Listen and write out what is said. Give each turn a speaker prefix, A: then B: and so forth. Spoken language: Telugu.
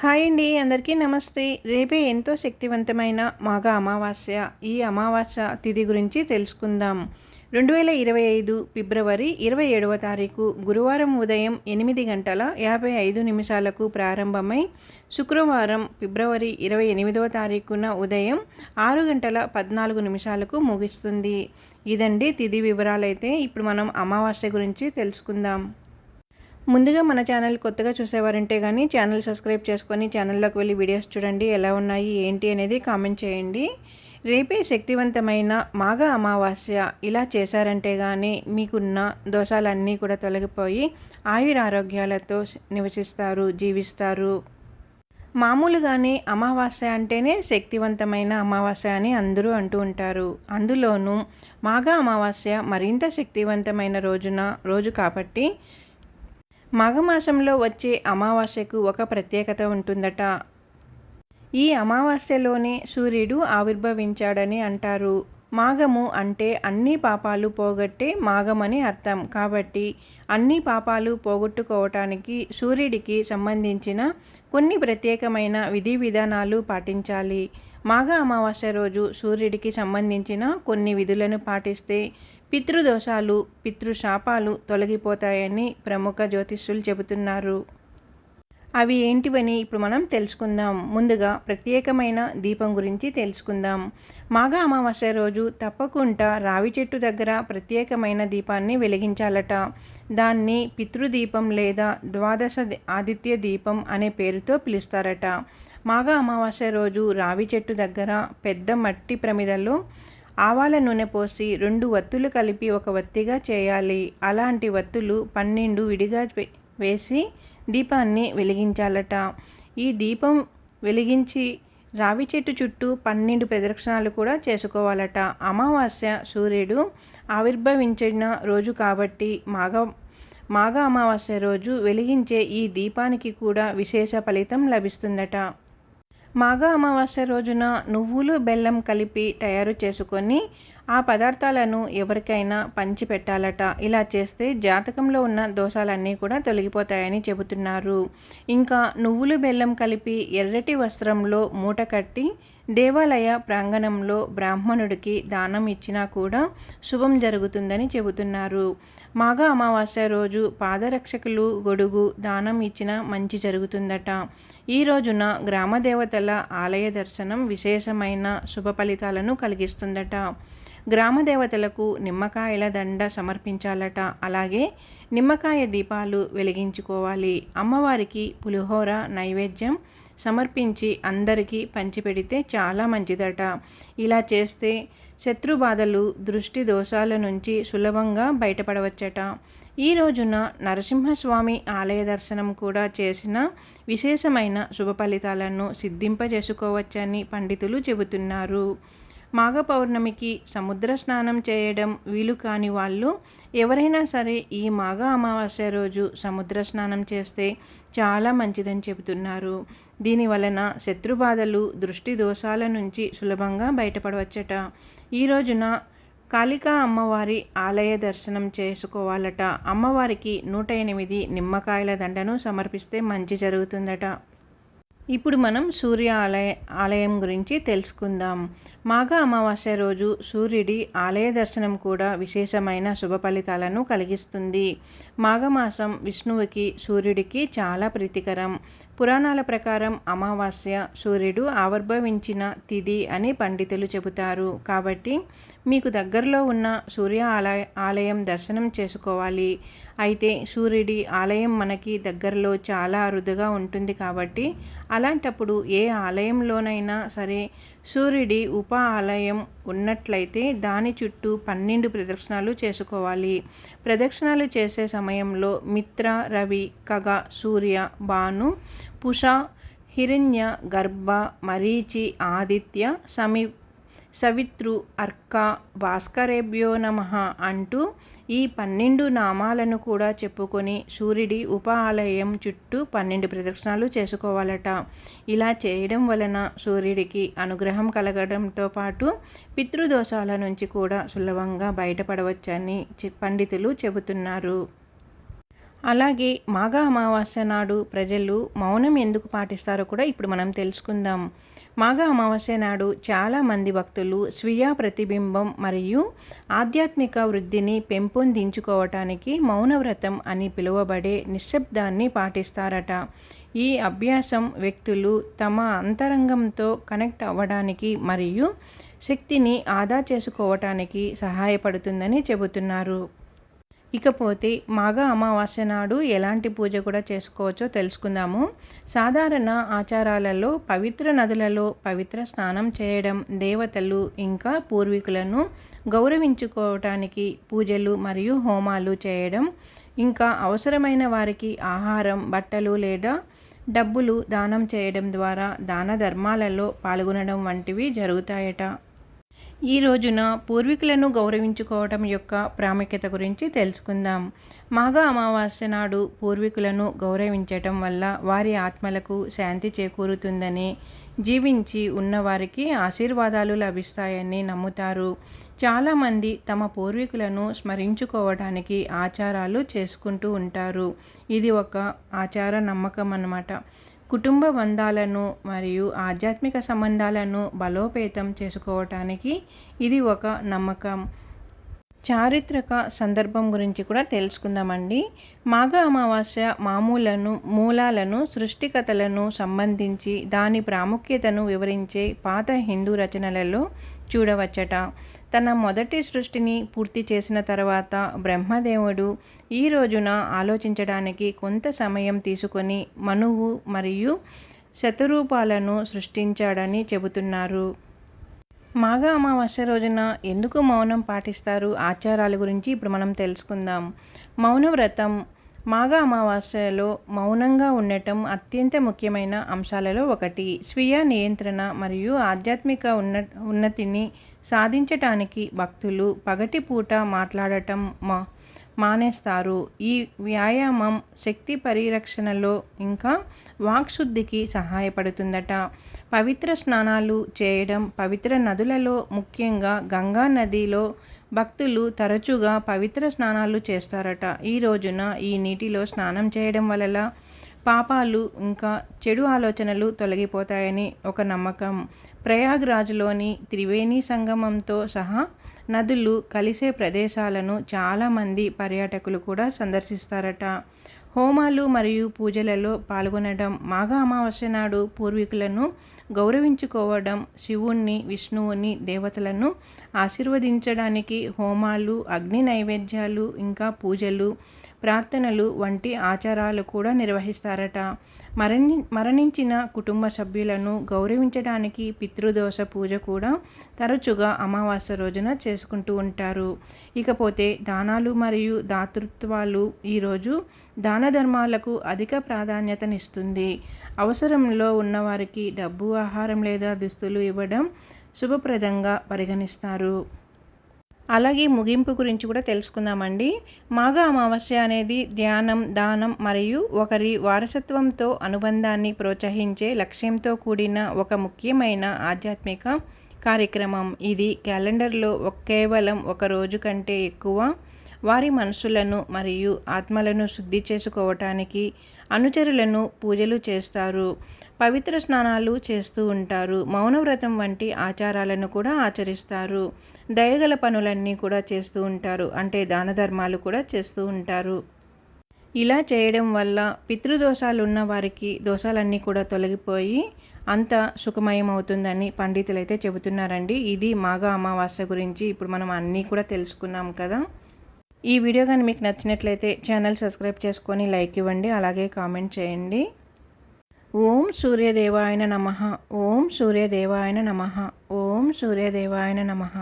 A: హాయ్ అండి, అందరికీ నమస్తే. రేపే ఎంతో శక్తివంతమైన మాఘ అమావాస్య. ఈ అమావాస్య తిథి గురించి తెలుసుకుందాం. 2025 ఫిబ్రవరి 27వ తారీఖు గురువారం ఉదయం 8 గంటల 55 నిమిషాలకు ప్రారంభమై శుక్రవారం ఫిబ్రవరి 28వ తారీఖున ఉదయం 6 గంటల 14 నిమిషాలకు ముగుస్తుంది. ఇదండి తిథి వివరాలైతే. ఇప్పుడు మనం అమావాస్య గురించి తెలుసుకుందాం. ముందుగా మన ఛానల్ కొత్తగా చూసేవారంటే కానీ ఛానల్ సబ్స్క్రైబ్ చేసుకొని ఛానల్లోకి వెళ్ళి వీడియోస్ చూడండి. ఎలా ఉన్నాయి ఏంటి అనేది కామెంట్ చేయండి. రేపే శక్తివంతమైన మాఘ అమావాస్య. ఇలా చేశారంటే కానీ మీకున్న దోషాలన్నీ కూడా తొలగిపోయి ఆయురారోగ్యాలతో నివసిస్తారు, జీవిస్తారు. మామూలుగానే అమావాస్య అంటేనే శక్తివంతమైన అమావాస్య అని అందరూ అంటూ ఉంటారు. అందులోనూ మాఘ అమావాస్య మరింత శక్తివంతమైన రోజు కాబట్టి మాఘమాసంలో వచ్చే అమావాస్యకు ఒక ప్రత్యేకత ఉంటుందట. ఈ అమావాస్యలోనే సూర్యుడు ఆవిర్భవించాడని అంటారు. మాఘము అంటే అన్ని పాపాలు పోగొట్టే మాఘమని అర్థం. కాబట్టి అన్ని పాపాలు పోగొట్టుకోవటానికి సూర్యుడికి సంబంధించిన కొన్ని ప్రత్యేకమైన విధి విధానాలు పాటించాలి. మాఘ అమావాస్య రోజు సూర్యుడికి సంబంధించిన కొన్ని విధులను పాటిస్తే పితృదోషాలు, పితృశాపాలు తొలగిపోతాయని ప్రముఖ జ్యోతిష్యులు చెబుతున్నారు. అవి ఏంటివని ఇప్పుడు మనం తెలుసుకుందాం. ముందుగా ప్రత్యేకమైన దీపం గురించి తెలుసుకుందాం. మాఘ అమావాస్య రోజు తప్పకుండా రావి చెట్టు దగ్గర ప్రత్యేకమైన దీపాన్ని వెలిగించాలట. దాన్ని పితృదీపం లేదా ద్వాదశ ఆదిత్య దీపం అనే పేరుతో పిలుస్తారట. మాఘ అమావాస్య రోజు రావి చెట్టు దగ్గర పెద్ద మట్టి ప్రమిదలో ఆవాల నూనె పోసి 2 వత్తులు కలిపి ఒక వత్తిగా చేయాలి. అలాంటి వత్తులు 12 విడిగా వేసి దీపాన్ని వెలిగించాలట. ఈ దీపం వెలిగించి రావి చెట్టు చుట్టూ 12 ప్రదక్షిణాలు కూడా చేసుకోవాలట. అమావాస్య సూర్యుడు ఆవిర్భవించిన రోజు కాబట్టి మాఘ అమావాస్య రోజు వెలిగించే ఈ దీపానికి కూడా విశేష ఫలితం లభిస్తుందట. మాఘ అమావాస్య రోజున నువ్వులు, బెల్లం కలిపి తయారు చేసుకొని ఆ పదార్థాలను ఎవరికైనా పంచిపెట్టాలట. ఇలా చేస్తే జాతకంలో ఉన్న దోషాలన్నీ కూడా తొలగిపోతాయని చెబుతున్నారు. ఇంకా నువ్వులు, బెల్లం కలిపి ఎర్రటి వస్త్రంలో మూట కట్టి దేవాలయ ప్రాంగణంలో బ్రాహ్మణుడికి దానం ఇచ్చినా కూడా శుభం జరుగుతుందని చెబుతున్నారు. మాఘ అమావాస్య రోజు పాదరక్షకులు, గొడుగు దానం ఇచ్చినా మంచి జరుగుతుందట. ఈ రోజున గ్రామదేవతల ఆలయ దర్శనం విశేషమైన శుభ ఫలితాలను కలిగిస్తుందట. గ్రామదేవతలకు నిమ్మకాయల దండ సమర్పించాలట. అలాగే నిమ్మకాయ దీపాలు వెలిగించుకోవాలి. అమ్మవారికి పులిహోర నైవేద్యం సమర్పించి అందరికీ పంచిపెడితే చాలా మంచిదట. ఇలా చేస్తే శత్రుబాధలు, దృష్టి దోషాల నుంచి సులభంగా బయటపడవచ్చట. ఈ రోజున నరసింహస్వామి ఆలయ దర్శనం కూడా చేసిన విశేషమైన శుభ ఫలితాలను సిద్ధింపజేసుకోవచ్చని పండితులు చెబుతున్నారు. మాఘ పౌర్ణమికి సముద్ర స్నానం చేయడం వీలు కాని వాళ్ళు ఎవరైనా సరే ఈ మాఘ అమావాస్య రోజు సముద్ర స్నానం చేస్తే చాలా మంచిదని చెబుతున్నారు. దీని వలన శత్రుబాధలు, దృష్టి దోషాల నుంచి సులభంగా బయటపడవచ్చట. ఈ రోజున కాళికా అమ్మవారి ఆలయ దర్శనం చేసుకోవాలట. అమ్మవారికి 108 నిమ్మకాయల దండను సమర్పిస్తే మంచి జరుగుతుందట. ఇప్పుడు మనం సూర్య ఆలయం గురించి తెలుసుకుందాం. మాఘ అమావాస్య రోజు సూర్యుడి ఆలయ దర్శనం కూడా విశేషమైన శుభ ఫలితాలను కలిగిస్తుంది. మాఘమాసం విష్ణువుకి, సూర్యుడికి చాలా ప్రీతికరం. పురాణాల ప్రకారం అమావాస్య సూర్యుడు ఆవిర్భవించిన తిథి అని పండితులు చెబుతారు. కాబట్టి మీకు దగ్గరలో ఉన్న సూర్య ఆలయం దర్శనం చేసుకోవాలి. అయితే సూర్యుడి ఆలయం మనకి దగ్గరలో చాలా అరుదుగా ఉంటుంది. కాబట్టి అలాంటప్పుడు ఏ ఆలయంలోనైనా సరే సూర్యుడి ఉప ఆలయం ఉన్నట్లయితే దాని చుట్టూ 12 ప్రదక్షిణాలు చేసుకోవాలి. ప్రదక్షిణాలు చేసే సమయంలో మిత్ర, రవి, ఖగ, సూర్య, భాను, పుష, హిరణ్య, గర్భ, మరీచి, ఆదిత్య, సవిత్రు, అర్క, భాస్కరేభ్యో నమః అంటూ ఈ 12 నామాలను కూడా చెప్పుకొని సూర్యుడి ఉప ఆలయం చుట్టూ 12 ప్రదక్షిణాలు చేసుకోవాలట. ఇలా చేయడం వలన సూర్యుడికి అనుగ్రహం కలగడంతో పాటు పితృదోషాల నుంచి కూడా సులభంగా బయటపడవచ్చని పండితులు చెబుతున్నారు. అలాగే మాఘ అమావాస్య నాడు ప్రజలు మౌనం ఎందుకు పాటిస్తారో కూడా ఇప్పుడు మనం తెలుసుకుందాం. మాఘ అమావాస్య నాడు చాలామంది భక్తులు స్వీయ ప్రతిబింబం మరియు ఆధ్యాత్మిక వృద్ధిని పెంపొందించుకోవటానికి మౌనవ్రతం అని పిలువబడే నిశ్శబ్దాన్ని పాటిస్తారట. ఈ అభ్యాసం వ్యక్తులు తమ అంతరంగంతో కనెక్ట్ అవ్వడానికి మరియు శక్తిని ఆదా చేసుకోవటానికి సహాయపడుతుందని చెబుతున్నారు. ఇకపోతే మాఘ అమావాస్య నాడు ఎలాంటి పూజ కూడా చేసుకోవచ్చో తెలుసుకుందాము. సాధారణ ఆచారాలలో పవిత్ర నదులలో పవిత్ర స్నానం చేయడం, దేవతలు ఇంకా పూర్వీకులను గౌరవించుకోవటానికి పూజలు మరియు హోమాలు చేయడం, ఇంకా అవసరమైన వారికి ఆహారం, బట్టలు లేదా డబ్బులు దానం చేయడం ద్వారా దాన ధర్మాలలో పాల్గొనడం వంటివి జరుగుతాయట. ఈ రోజున పూర్వీకులను గౌరవించుకోవటం యొక్క ప్రాముఖ్యత గురించి తెలుసుకుందాం. మాఘ అమావాస్య నాడు పూర్వీకులను గౌరవించటం వల్ల వారి ఆత్మలకు శాంతి చేకూరుతుందని, జీవించి ఉన్నవారికి ఆశీర్వాదాలు లభిస్తాయని నమ్ముతారు. చాలామంది తమ పూర్వీకులను స్మరించుకోవడానికి ఆచారాలు చేసుకుంటూ ఉంటారు. ఇది ఒక ఆచార నమ్మకం అన్నమాట. కుటుంబ బంధాలను మరియు ఆధ్యాత్మిక సంబంధాలను బలోపేతం చేసుకోవటానికి ఇది ఒక నమ్మకం. చారిత్రక సందర్భం గురించి కూడా తెలుసుకుందామండి. మాఘ అమావాస్య మూలాలను, సృష్టికథలను సంబంధించి దాని ప్రాముఖ్యతను వివరించే పాత హిందూ రచనలలో చూడవచ్చట. తన మొదటి సృష్టిని పూర్తి చేసిన తర్వాత బ్రహ్మదేవుడు ఈ రోజున ఆలోచించడానికి కొంత సమయం తీసుకొని మనువు మరియు శతరూపాలను సృష్టించాడని చెబుతున్నారు. మాఘ అమావాస్య రోజున ఎందుకు మౌనం పాటిస్తారు, ఆచారాల గురించి ఇప్పుడు మనం తెలుసుకుందాం. మౌనవ్రతం. మాఘ అమావాస్యలో మౌనంగా ఉండటం అత్యంత ముఖ్యమైన అంశాలలో ఒకటి. స్వీయ నియంత్రణ మరియు ఆధ్యాత్మిక ఉన్నతిని సాధించటానికి భక్తులు పగటిపూట మాట్లాడటం మానేస్తారు. ఈ వ్యాయామం శక్తి పరిరక్షణలో ఇంకా వాక్శుద్ధికి సహాయపడుతుందట. పవిత్ర స్నానాలు చేయడం. పవిత్ర నదులలో, ముఖ్యంగా గంగా నదిలో భక్తులు తరచుగా పవిత్ర స్నానాలు చేస్తారట. ఈ రోజున ఈ నీటిలో స్నానం చేయడం వల్ల పాపాలు ఇంకా చెడు ఆలోచనలు తొలగిపోతాయని ఒక నమ్మకం. ప్రయాగ్రాజ్లోని త్రివేణి సంగమంతో సహా నదులు కలిసే ప్రదేశాలను చాలామంది పర్యాటకులు కూడా సందర్శిస్తారట. హోమాలు మరియు పూజలలో పాల్గొనడం. మాఘ అమావాస్య నాడు పూర్వీకులను గౌరవించుకోవడం, శివుణ్ణి, విష్ణువుని, దేవతలను ఆశీర్వదించడానికి హోమాలు, అగ్ని నైవేద్యాలు ఇంకా పూజలు, ప్రార్థనలు వంటి ఆచారాలు కూడా నిర్వహిస్తారట. మరణించిన కుటుంబ సభ్యులను గౌరవించడానికి పితృదోష పూజ కూడా తరచుగా అమావాస్య రోజున చేసుకుంటూ ఉంటారు. ఇకపోతే దానాలు మరియు దాతృత్వాలు. ఈరోజు దాన ధర్మాలకు అధిక ప్రాధాన్యతనిస్తుంది. అవసరంలో ఉన్నవారికి డబ్బు, ఆహారం లేదా దుస్తులు ఇవ్వడం శుభప్రదంగా పరిగణిస్తారు. అలాగే ముగింపు గురించి కూడా తెలుసుకుందామండి. మాఘ అమావాస్య అనేది ధ్యానం, దానం మరియు ఒకరి వారసత్వంతో అనుబంధాన్ని ప్రోత్సహించే లక్ష్యంతో కూడిన ఒక ముఖ్యమైన ఆధ్యాత్మిక కార్యక్రమం. ఇది క్యాలెండర్లో కేవలం ఒక రోజు కంటే ఎక్కువ వారి మనసులను మరియు ఆత్మలను శుద్ధి చేసుకోవటానికి అనుచరులను పూజలు చేస్తారు, పవిత్ర స్నానాలు చేస్తూ ఉంటారు, మౌనవ్రతం వంటి ఆచారాలను కూడా ఆచరిస్తారు, దయగల పనులన్నీ కూడా చేస్తూ ఉంటారు, అంటే దాన ధర్మాలు కూడా చేస్తూ ఉంటారు. ఇలా చేయడం వల్ల పితృదోషాలు ఉన్న వారికి దోషాలన్నీ కూడా తొలగిపోయి అంత సుఖమయం అవుతుందని పండితులైతే చెబుతున్నారండి. ఇది మాఘ అమావాస్య గురించి ఇప్పుడు మనం అన్నీ కూడా తెలుసుకున్నాం కదా. ఈ వీడియో కానీ మీకు నచ్చినట్లయితే ఛానల్ సబ్స్క్రైబ్ చేసుకొని లైక్ ఇవ్వండి, అలాగే కామెంట్ చేయండి. ఓం సూర్యదేవాయ నమః. ఓం సూర్యదేవాయ నమః. ఓం సూర్యదేవాయ నమః.